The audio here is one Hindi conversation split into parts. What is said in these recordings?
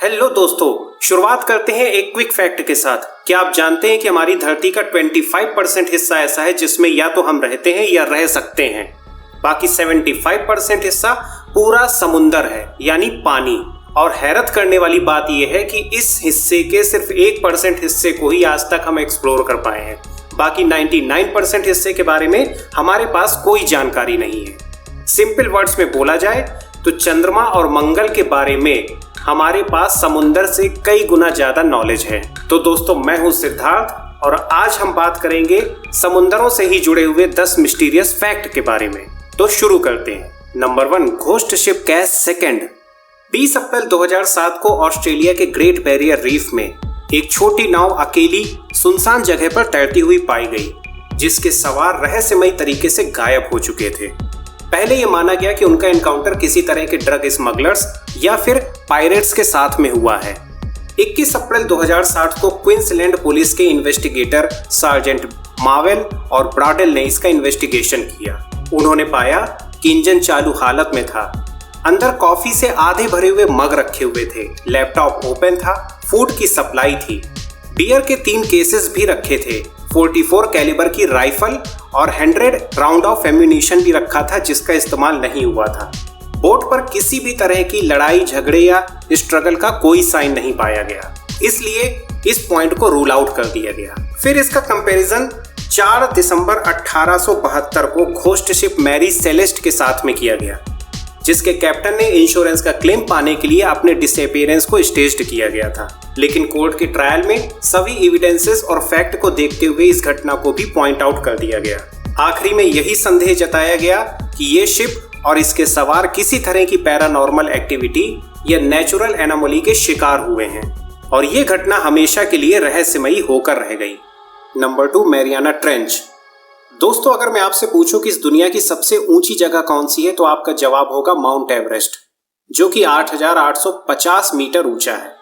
हेलो दोस्तों, शुरुआत करते हैं एक क्विक फैक्ट के साथ। क्या आप जानते हैं कि हमारी धरती का 25% हिस्सा ऐसा है जिसमें या तो हम रहते हैं या रह सकते हैं। बाकी 75% हिस्सा पूरा समुंदर है, यानी पानी। और हैरत करने वाली बात यह है कि इस हिस्से के सिर्फ 1% हिस्से को ही आज तक हम एक्सप्लोर कर पाए हैं। बाकी 99% हिस्से के बारे में हमारे पास कोई जानकारी नहीं है। सिंपल वर्ड्स में बोला जाए तो चंद्रमा और मंगल के बारे में हमारे पास समुंदर से कई गुना ज्यादा नॉलेज है। तो दोस्तों, मैं हूं सिद्धार्थ और आज हम बात करेंगे समुंदरों से ही जुड़े हुए 10 मिस्टीरियस फैक्ट के बारे में। तो शुरू करते हैं। Number 1, ghost ship cash second. 20 अप्रैल 2007 को ऑस्ट्रेलिया के ग्रेट बैरियर रीफ में एक छोटी नाव अकेली सुनसान जगह पर तैरती हुई पाई गई, जिसके सवार रहस्यमयी तरीके से गायब हो चुके थे। पहले यह माना गया कि उनका एनकाउंटर किसी तरह के ड्रग स्मगलर्स या फिर पायरेट्स के साथ में हुआ है। 21 अप्रैल 2007 को क्वींसलैंड पुलिस के इन्वेस्टिगेटर सार्जेंट मावेल और ब्राडेल ने इसका इन्वेस्टिगेशन किया। उन्होंने पाया कि इंजन चालू हालत में था, अंदर कॉफी से आधे भरे हुए मग रखे हुए थे, लैपटॉप ओपन था, फूड की सप्लाई थी, बियर के 3 केसेस भी रखे थे, 44 कैलिबर की राइफल और 100 राउंड ऑफ एम्यूनिशन भी रखा था जिसका इस्तेमाल नहीं हुआ था। बोट पर किसी भी तरह की लड़ाई झगड़े या स्ट्रगल का कोई साइन नहीं पाया गया, इसलिए इस पॉइंट को रूल आउट कर दिया गया। फिर इसका कंपैरिजन 4 दिसंबर 1872 को घोस्ट शिप मैरी सेलेस्ट के साथ में किया गया, जिसके कैप्टन ने इंश्योरेंस का क्लेम पाने के लिए अपने डिसअपीयरेंस को स्टेज्ड किया गया था। लेकिन कोर्ट के ट्रायल में सभी एविडेंसेस और फैक्ट को देखते हुए इस घटना को भी पॉइंट आउट कर दिया गया। आखिरी में यही संदेह जताया गया कि ये शिप और इसके सवार किसी तरह की पैरानॉर्मल एक्टिविटी या नेचुरल एनोमली के शिकार हुए हैं और ये घटना हमेशा के लिए रहस्यमयी होकर रह गई। Number 2, Mariana trench. दोस्तों, अगर मैं आपसे पूछूं कि इस दुनिया की सबसे ऊंची जगह कौन सी है तो आपका जवाब होगा माउंट एवरेस्ट, जो कि 8,850 मीटर ऊंचा है।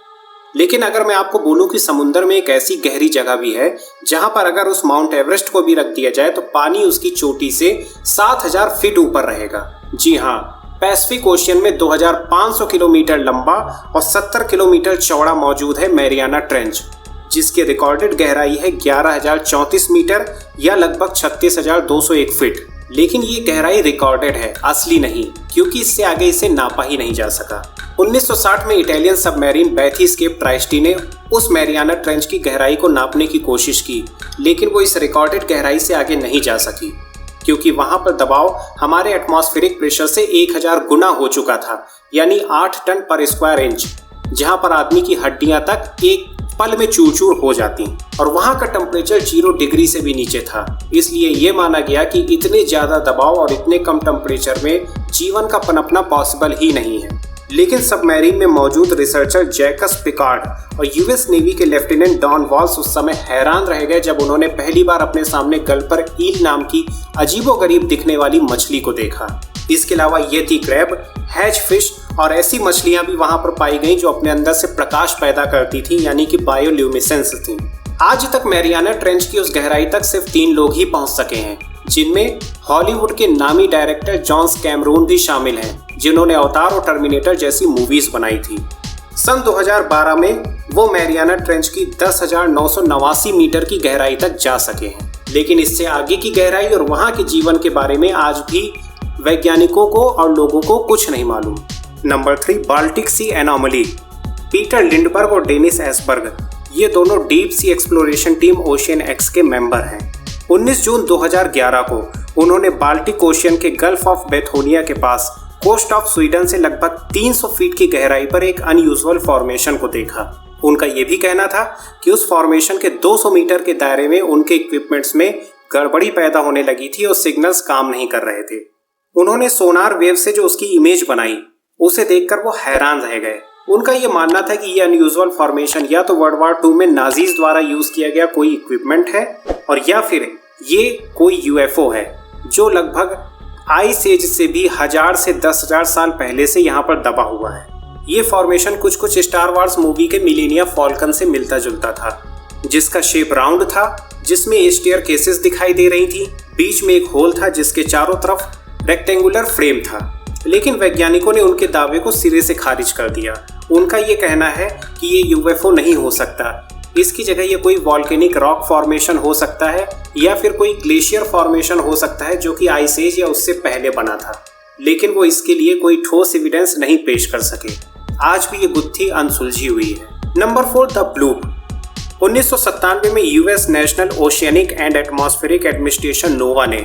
लेकिन अगर मैं आपको बोलूं कि समुद्र में एक ऐसी गहरी जगह भी है जहां पर अगर उस माउंट एवरेस्ट को भी रख दिया जाए तो पानी उसकी चोटी से 7,000 फीट ऊपर रहेगा। जी हाँ, पैसिफिक ओशियन में 2,500 किलोमीटर लंबा और 70 किलोमीटर चौड़ा मौजूद है मैरियाना ट्रेंच, जिसकी रिकॉर्डेड गहराई है 11,034 मीटर या लगभग 36,201 फीट। लेकिन ये गहराई रिकॉर्डेड है, असली नहीं, क्योंकि इससे आगे इसे नापा ही नहीं जा सका। 1960 में इटालियन सबमरीन बैथीस्केप ट्राइस्टी ने उस मैरियाना ट्रेंच की गहराई को नापने की कोशिश की, लेकिन वो इस रिकॉर्डेड गहराई से आगे नहीं जा सकी, क्योंकि वहां पर दबाव हमारे एटमॉस्फेरिक प्रेशर से 1000 गुना हो चुका था, यानी 8 टन पर स्क्वायर इंच, जहां पर आदमी की हड्डियां तक एक पल में चूर चूर हो जाती। और वहां का टेम्परेचर 0 डिग्री से भी नीचे था, इसलिए ये माना गया कि इतने ज्यादा दबाव और इतने कम टेम्परेचर में जीवन का पनपना पॉसिबल ही नहीं है। लेकिन सबमरीन में मौजूद रिसर्चर जैकस पिकार्ड और यूएस नेवी के लेफ्टिनेंट डॉन वॉल्स उस समय हैरान रह गए जब उन्होंने पहली बार अपने सामने गल पर ईल नाम की अजीबोगरीब दिखने वाली मछली को देखा। इसके अलावा येती क्रैब, हैच फिश और ऐसी मछलियां भी वहां पर पाई गई जो अपने अंदर से प्रकाश पैदा करती थी, यानी कि बायोल्यूमिनेसेंस थी। आज तक मैरियाना ट्रेंच की उस गहराई तक सिर्फ 3 लोग ही पहुंच सके हैं, जिनमें हॉलीवुड के नामी डायरेक्टर जॉन्स कैमरून भी शामिल हैं, जिन्होंने अवतार और टर्मिनेटर जैसी मूवीज बनाई थी। सन 2012 में वो मैरियाना ट्रेंच की 10,989 मीटर की गहराई तक जा सके हैं। लेकिन इससे आगे की गहराई और वहां के जीवन के बारे में आज भी वैज्ञानिकों को और लोगों को कुछ नहीं मालूम। नंबर 3, बाल्टिक सी एनोमली। पीटर लिंडबर्ग और डेनिस एसबर्ग, ये दोनों deep sea exploration team ocean x के मेंबर हैं। 19 जून 2011 को उन्होंने बाल्टिक ओशियन के गल्फ ऑफ बेथोनिया के पास कोस्ट ऑफ स्वीडन से लगभग 300 फीट की गहराई पर एक अनयूजुअल फॉर्मेशन को देखा। उनका यह भी कहना था कि उस फॉर्मेशन के 200 मीटर के दायरे में उनके इक्विपमेंट्स में गड़बड़ी पैदा होने लगी थी और सिग्नल्स काम नहीं कर रहे थे। उन्होंने सोनार वेव से जो उसकी इमेज बनाई, उसे देखकर वो हैरान रह गए। उनका ये मानना था कि ये अनयूजुअल फॉर्मेशन या तो वर्ल्ड वॉर 2 में नाजीज द्वारा यूज किया गया कोई इक्विपमेंट है और या फिर ये कोई यूएफओ है जो लगभग आइस एज से भी 1000 से 10,000 साल पहले से यहाँ पर दबा हुआ है। ये फॉर्मेशन कुछ स्टार वार्स मूवी के मिलेनिया फॉल्कन से मिलता जुलता था, जिसका शेप राउंड था, जिसमें स्टेयर केसेस दिखाई दे रही थी, बीच में एक होल था जिसके चारों तरफ रेक्टेंगुलर फ्रेम था। लेकिन वैज्ञानिकों ने उनके दावे को सिरे से खारिज कर दिया। उनका ये कहना है कि ये यूएफओ नहीं हो सकता, इसकी जगह ये कोई वॉल्केनिक रॉक फॉर्मेशन हो सकता है या फिर कोई ग्लेशियर फॉर्मेशन हो सकता है जो कि आइस एज या उससे पहले बना था, लेकिन वो इसके लिए कोई ठोस एविडेंस नहीं पेश कर सके। आज भी ये गुत्थी अनसुलझी हुई है। Number 4, the bloop. 1997 में US national oceanic and atmospheric administration NOAA ने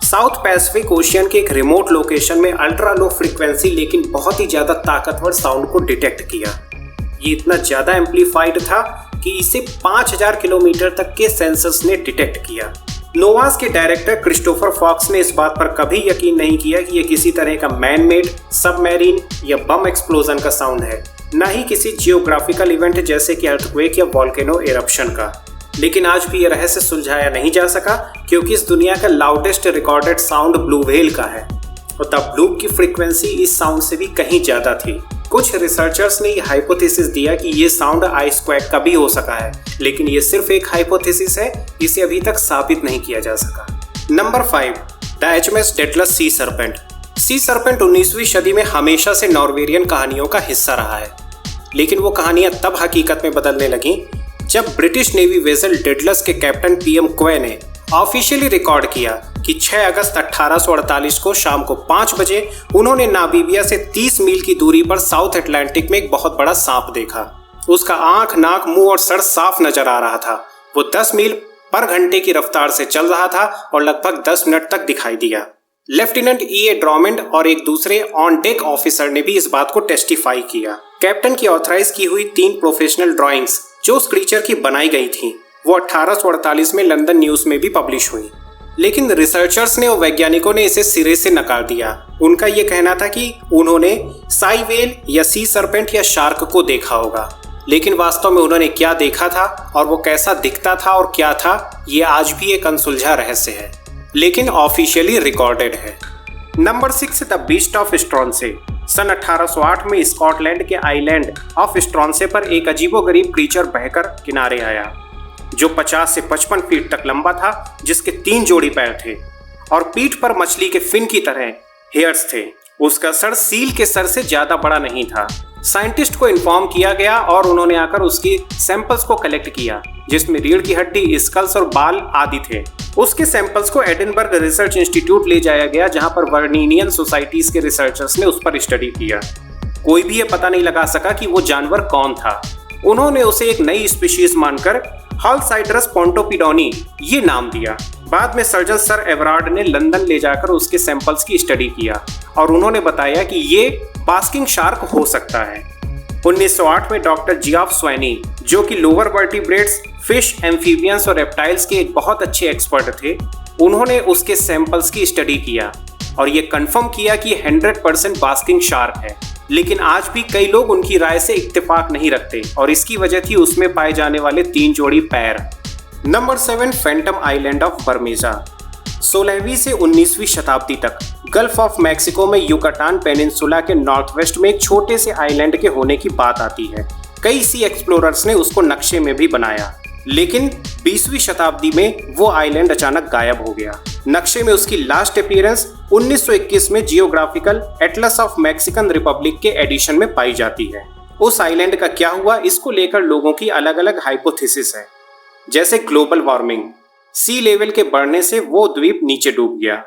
साउथ पैसिफिक ओशियन के एक रिमोट लोकेशन में अल्ट्रा लो फ्रीक्वेंसी लेकिन बहुत ही ज्यादा ताकतवर साउंड को डिटेक्ट किया। ये इतना ज्यादा एम्पलीफाइड था कि इसे 5000 किलोमीटर तक के सेंसर्स ने डिटेक्ट किया। नोवास के डायरेक्टर क्रिस्टोफर फॉक्स ने इस बात पर कभी यकीन नहीं किया कि यह किसी तरह का मैन मेड, सबमरीन या बम एक्सप्लोजन का साउंड है, न ही किसी जियोग्राफिकल इवेंट जैसे कि अर्थक्वेक या वोल्केनो एरप्शन का। लेकिन आज भी यह रहस्य सुलझाया नहीं जा सका क्योंकि इस दुनिया का loudest recorded sound blue whale का है और द ब्लूप की फ्रीक्वेंसी इस साउंड से भी कहीं ज्यादा थी। कुछ रिसर्चर्स ने यह हाइपोथेसिस दिया कि ये साउंड आइस क्वैक का भी हो सका है, लेकिन ये सिर्फ एक हाइपोथेसिस है, इसे अभी तक साबित नहीं किया जा सका। Number 5, the HMS Daedalus sea serpent. Sea serpent 19वीं सदी में हमेशा से नॉर्वेरियन कहानियों का हिस्सा रहा है, लेकिन वो कहानियां तब हकीकत में बदलने लगीं जब ब्रिटिश नेवी वेसल डेडलस के कैप्टन PM क्वे ने ऑफिशियली रिकॉर्ड किया कि 6 अगस्त 1848 को शाम को 5 बजे उन्होंने नामीबिया से 30 मील की दूरी पर साउथ अटलांटिक में एक बहुत बड़ा सांप देखा। उसका आंख, नाक, मुंह और सर साफ नजर आ रहा था। वो 10 मील पर घंटे की रफ्तार से चल रहा था और लगभग 10 मिनट तक दिखाई दिया। Lieutenant E.A. ड्रॉमंड और एक दूसरे ऑन डेक ऑफिसर ने भी इस बात को टेस्टिफाई किया। कैप्टन की ऑथराइज की हुई 3 प्रोफेशनल ड्राइंग्स जो उस क्रीचर की बनाई गई थी वो 1848 में लंदन न्यूज में भी पब्लिश हुई, लेकिन रिसर्चर्स ने और वैज्ञानिकों ने इसे सिरे से नकार दिया। उनका यह कहना था कि उन्होंने साई व्हेल या सी सर्पेंट या शार्क को देखा होगा, लेकिन वास्तव में उन्होंने क्या देखा था और वो कैसा दिखता था और क्या था, ये आज भी एक अनसुलझा रहस्य है, लेकिन ऑफिशियली रिकॉर्डेड है। Number 6, the beast of Stronsay. सन 1808 में स्कॉटलैंड के आइलैंड ऑफ स्ट्रॉन्से पर एक अजीबोगरीब क्रीचर बहकर किनारे आया जो 50 से 55 फीट तक लंबा था, जिसके 3 जोड़ी पैर थे और पीठ पर मछली के फिन की तरह हेयर्स थे। उसका सर सील के सर से ज्यादा बड़ा नहीं था। साइंटिस्ट को इन्फॉर्म किया गया और उन्होंने आकर उसकी सैंपल्स को कलेक्ट किया, जिसमें रीढ़ की हड्डी, स्कल्स और बाल आदि थे। उसके सैंपल्स को एडिनबर्ग रिसर्च इंस्टीट्यूट ले जाया गया, जहां पर वर्नीनियन सोसाइटीज के रिसर्चर्स ने उस पर स्टडी किया। कोई भी ये पता नहीं लगा सका कि वो जानवर कौन था। उन्होंने उसे एक नई स्पीशीज मानकर हॉलसाइड्रस पोंटोपिडोनी ये नाम दिया। बाद में सर्जन सर एवरार्ड ने लंदन ले जाकर उसके सैंपल्स की स्टडी किया और उन्होंने बताया कि ये बास्किंग शार्क हो सकता है। 1908 में डॉक्टर जियाफ स्वैनी, जो कि लोअर वर्टिब्रेट्स, फिश, एम्फीबियंस और रेप्टाइल्स के एक बहुत अच्छे एक्सपर्ट थे, उन्होंने उसके सैंपल्स की स्टडी किया और ये कंफर्म किया कि 100% बास्किंग शार्क है। लेकिन आज भी कई लोग उनकी राय से इत्तेफाक नहीं रखते और इसकी वजह थी उसमें पाए जाने वाले 3 जोड़ी पैर। Number 7, phantom island of Bermeja. 16वीं से 19वीं शताब्दी तक गल्फ ऑफ मैक्सिको में युकाटान पेनिनसुला के नॉर्थ वेस्ट में एक छोटे से आइलैंड के होने की बात आती है। कई सी एक्सप्लोरर्स ने उसको नक्शे में भी बनाया, लेकिन 20वीं शताब्दी में वो आइलैंड अचानक गायब हो गया। नक्शे में उसकी लास्ट अपीयरेंस 1921 में geographical Atlas of Mexican Republic के एडिशन में पाई जाती है। उस आइलैंड का क्या हुआ, इसको लेकर लोगों की अलग अलग हाइपोथेसिस है, जैसे ग्लोबल वार्मिंग, सी लेवल के बढ़ने से वो द्वीप नीचे डूब गया,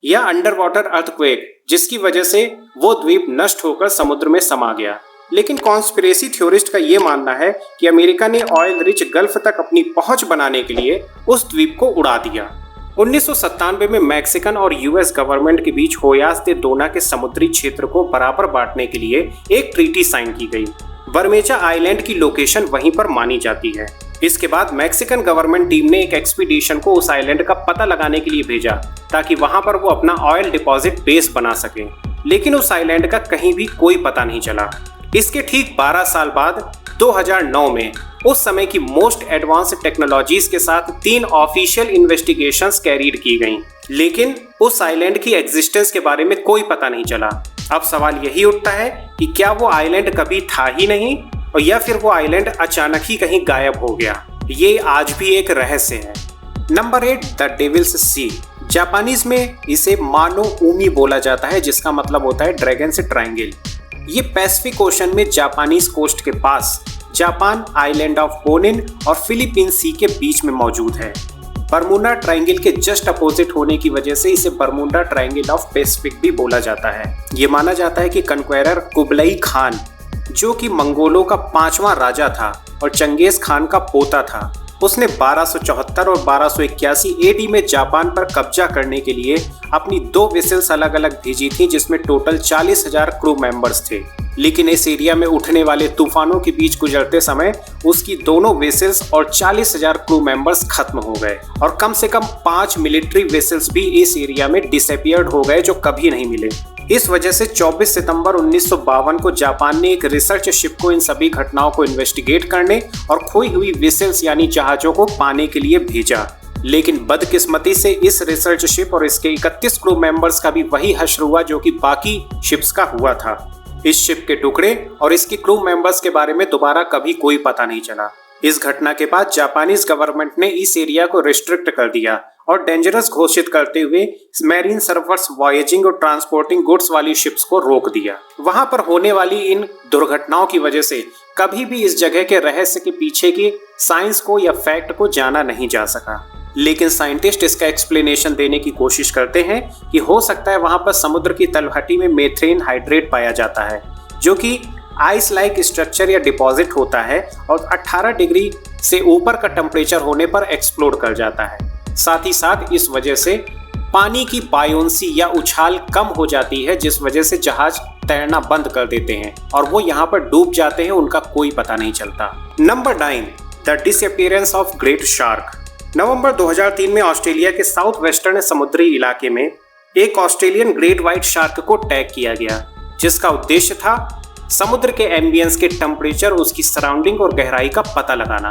या अंडर वाटर अर्थक्वेक जिसकी वजह से वो द्वीप नष्ट होकर समुद्र में समा गया। लेकिन कॉन्स्पिरेसी थ्योरिस्ट का ये मानना है कि अमेरिका ने ऑयल रिच गल्फ तक अपनी पहुंच बनाने के लिए उस द्वीप को उड़ा दिया। 1997 में मैक्सिकन और यूएस गवर्नमेंट के बीच होयास दे डोना के समुद्री क्षेत्र को बराबर बांटने के लिए एक ट्रीटी साइन की गई। बर्मेजा आइलैंड की लोकेशन वहीं पर मानी जाती है। इसके बाद मैक्सिकन गवर्नमेंट टीम ने एक एक्सपीडिशन को उस आइलैंड का पता लगाने के लिए भेजा ताकि वहां पर वो अपना ऑयल डिपॉजिट बेस बना सके, लेकिन उस आइलैंड का कहीं भी कोई पता नहीं चला। इसके ठीक 12 साल बाद 2009 में उस समय की मोस्ट एडवांस्ड टेक्नोलॉजीज के साथ 3 ऑफिशियल इन्वेस्टिगेशंस कैरीड की गईं, लेकिन उस आइलैंड की एग्जिस्टेंस के बारे में कोई पता नहीं चला। अब सवाल यही उठता है कि क्या वो आइलैंड कभी था ही नहीं और या फिर वो आइलैंड अचानक ही कहीं गायब हो गया। ये आज भी एक रहस्य है। Number 8, the devil's sea. Japanese में इसे मानो उमी बोला जाता है, जिसका मतलब होता है ड्रैगन से ट्रायंगल। ये पैसिफिक ओशन में जापानीज कोस्ट के पास जापान, आइलैंड ऑफ बोनिन और फिलीपीन सी के बीच में मौजूद है। बरमूडा ट्रायंगल के जस्ट अपोजिट होने की वजह से इसे बरमूडा ट्रायंगल ऑफ पैसिफिक भी बोला जाता है। ये माना जाता है कि कन्क्वेरर कुबलई खान, जो कि मंगोलों का 5वां राजा था और चंगेज खान का पोता था, उसने 1274 और 1281 एडी में जापान पर कब्जा करने के लिए अपनी 2 वेसल्स अलग अलग भेजी थी, जिसमें टोटल 40,000 क्रू मेंबर्स थे। लेकिन इस एरिया में उठने वाले तूफानों के बीच गुजरते समय उसकी दोनों वेसल्स और 40,000 क्रू मेंबर्स खत्म हो गए और कम से कम 5 मिलिट्री वेसल्स भी इस एरिया में डिसअपियर्ड हो गए, जो कभी नहीं मिले। इस वजह से 24 सितंबर 1952 को जापान ने एक रिसर्च शिप को इन सभी घटनाओं को इन्वेस्टिगेट करने और खोई हुई वेसल्स यानी जहाजों को पाने के लिए भेजा। लेकिन बदकिस्मती से इस रिसर्च शिप और इसके 31 क्रू मेंबर्स का भी वही हश्र हुआ जो कि बाकी शिप्स का हुआ था। इस शिप के टुकड़े और इसकी क्रू मेंबर्स के बारे में दोबारा कभी कोई पता नहीं चला। इस घटना के बाद जापानीज गवर्नमेंट ने इस एरिया को रिस्ट्रिक्ट कर दिया और डेंजरस घोषित करते हुए मैरीन सर्वर्स वॉयजिंग और ट्रांसपोर्टिंग गुड्स वाली शिप्स को रोक दिया। वहां पर होने वाली इन दुर्घटनाओं की वजह से कभी भी इस जगह के रहस्य के पीछे की साइंस को या फैक्ट को जाना नहीं जा सका। लेकिन साइंटिस्ट इसका एक्सप्लेनेशन देने की कोशिश करते हैं कि हो सकता है वहां पर समुद्र की तलहटी में मेथेन हाइड्रेट पाया जाता है, जो कि आइस लाइक स्ट्रक्चर या डिपॉजिट होता है और 18 डिग्री से ऊपर का टेम्परेचर होने पर एक्सप्लोड कर जाता है। साथ ही साथ इस वजह से पानी की बायोन्सी या उछाल कम हो जाती है, जिस वजह से जहाज तैरना बंद कर देते हैं और वो यहाँ पर डूब जाते हैं, उनका कोई पता नहीं चलता। Number 9, the disappearance of great shark. नवंबर 2003 में ऑस्ट्रेलिया के साउथ वेस्टर्न समुद्री इलाके में एक ऑस्ट्रेलियन ग्रेट व्हाइट शार्क को टैग किया गया, जिसका उद्देश्य था समुद्र के एम्बियंस के टेम्परेचर, उसकी सराउंडिंग और गहराई का पता लगाना।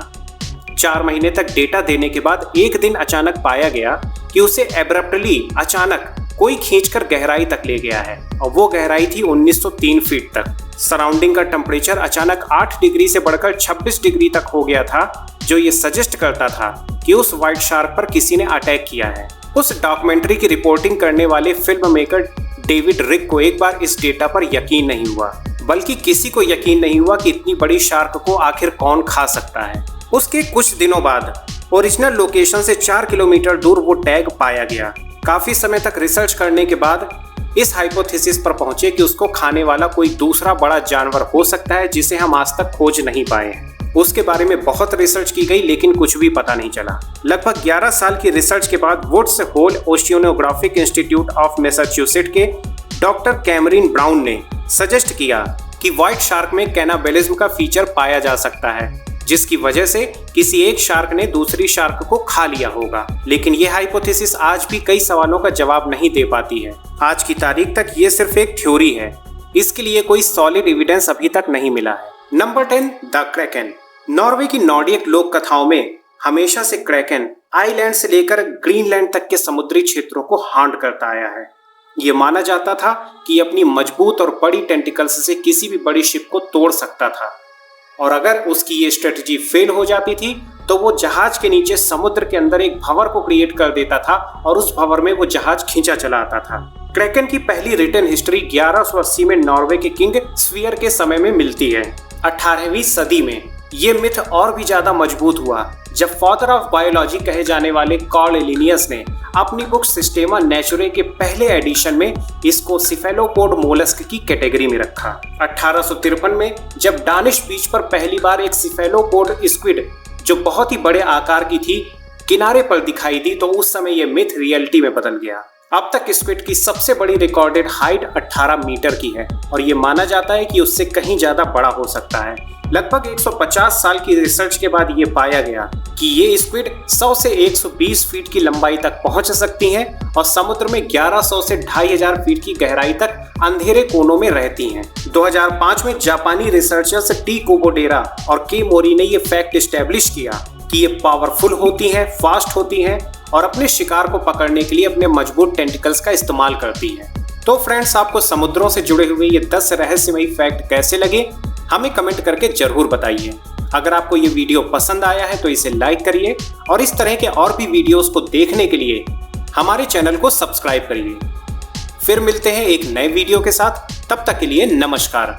4 महीने तक डेटा देने के बाद एक दिन अचानक पाया गया कि उसे एब्रप्टली अचानक कोई खींचकर गहराई तक ले गया है और वो गहराई थी 1903 फीट तक। सराउंडिंग का टेम्परेचर अचानक 8 डिग्री से बढ़कर 26 डिग्री तक हो गया था, जो ये सजेस्ट करता था कि उस व्हाइट शार्क पर किसी ने अटैक किया है। उस डॉक्यूमेंट्री की रिपोर्टिंग करने वाले फिल्म मेकर डेविड रिक को एक बार इस डेटा पर यकीन नहीं हुआ, बल्कि किसी को यकीन नहीं हुआ कि इतनी बड़ी शार्क को आखिर कौन खा सकता है। उसके कुछ दिनों बाद ओरिजिनल लोकेशन से 4 किलोमीटर दूर वो टैग पाया गया। काफी समय तक रिसर्च करने के बाद इस हाइपोथेसिस पर पहुंचे कि उसको खाने वाला कोई दूसरा बड़ा जानवर हो सकता है, जिसे हम आज तक खोज नहीं पाए हैं। उसके बारे में बहुत रिसर्च की गई, लेकिन कुछ भी पता नहीं चला। लगभग 11 साल की रिसर्च के बाद Woods Hole Oceanographic Institute of Massachusetts के डॉक्टर कैमरिन ब्राउन ने सजेस्ट किया कि व्हाइट शार्क में कैनाबेलिज्म का फीचर पाया जा सकता है, जिसकी वजह से किसी एक शार्क ने दूसरी शार्क को खा लिया होगा। लेकिन यह हाइपोथेसिस आज भी कई सवालों का जवाब नहीं दे पाती है। आज की तारीख तक ये सिर्फ एक थ्योरी है, इसके लिए कोई सॉलिड एविडेंस अभी तक नहीं मिला है। Number 10, the Kraken. नॉर्वे की नॉर्डिक लोक कथाओं में हमेशा से क्रैकन आइलैंड से लेकर ग्रीनलैंड तक के समुद्री क्षेत्रों को हांट करता आया है। ये माना जाता था कि अपनी मजबूत और बड़ी टेंटिकल्स से किसी भी बड़ी शिप को तोड़ सकता था, और अगर उसकी ये स्ट्रेटजी फेल हो जाती थी तो वो जहाज के नीचे समुद्र के अंदर एक भंवर को क्रिएट कर देता था और उस भंवर में वो जहाज खींचा चला आता था। क्रैकन की पहली रिटन हिस्ट्री 1180 में नॉर्वे के किंग स्वीयर के समय में मिलती है। 18वीं सदी में ये मिथ और भी ज्यादा मजबूत हुआ जब फादर ऑफ बायोलॉजी कहे जाने वाले कार्ल लिनियस ने अपनी बुक सिस्टेमा नेचुरे के पहले एडिशन में इसको सिफेलोपोड मोलस्क की कैटेगरी में रखा। 1853 में जब डानिश बीच पर पहली बार एक सिफेलोपोड स्क्विड, जो बहुत ही बड़े आकार की थी, किनारे पर दिखाई दी, तो उस समय यह मिथ रियलिटी में बदल गया। अब तक स्क्विड की सबसे बड़ी रिकॉर्डेड हाइट 18 मीटर की है और ये माना जाता है कि उससे कहीं ज्यादा बड़ा हो सकता है। लगभग 150 साल की रिसर्च के बाद ये पाया गया कि ये स्क्विड 100 से 120 फीट की लंबाई तक पहुंच सकती हैं और समुद्र में 1100 से 2500 फीट की गहराई तक अंधेरे कोनों में रहती हैं। 2005 में जापानी रिसर्चर्स टी कोबोडेरा और के मोरी ने ये फैक्ट एस्टेब्लिश किया कि ये पावरफुल होती हैं, फास्ट होती हैं और अपने शिकार को पकड़ने के लिए अपने मजबूत टेंटिकल्स का इस्तेमाल करती हैं। तो फ्रेंड्स, आपको समुद्रों से जुड़े हुए ये 10 रहस्यमयी फैक्ट कैसे लगे, हमें कमेंट करके जरूर बताइए। अगर आपको ये वीडियो पसंद आया है तो इसे लाइक करिए और इस तरह के और भी वीडियोस को देखने के लिए हमारे चैनल को सब्सक्राइब करिए। फिर मिलते हैं एक नए वीडियो के साथ, तब तक के लिए नमस्कार।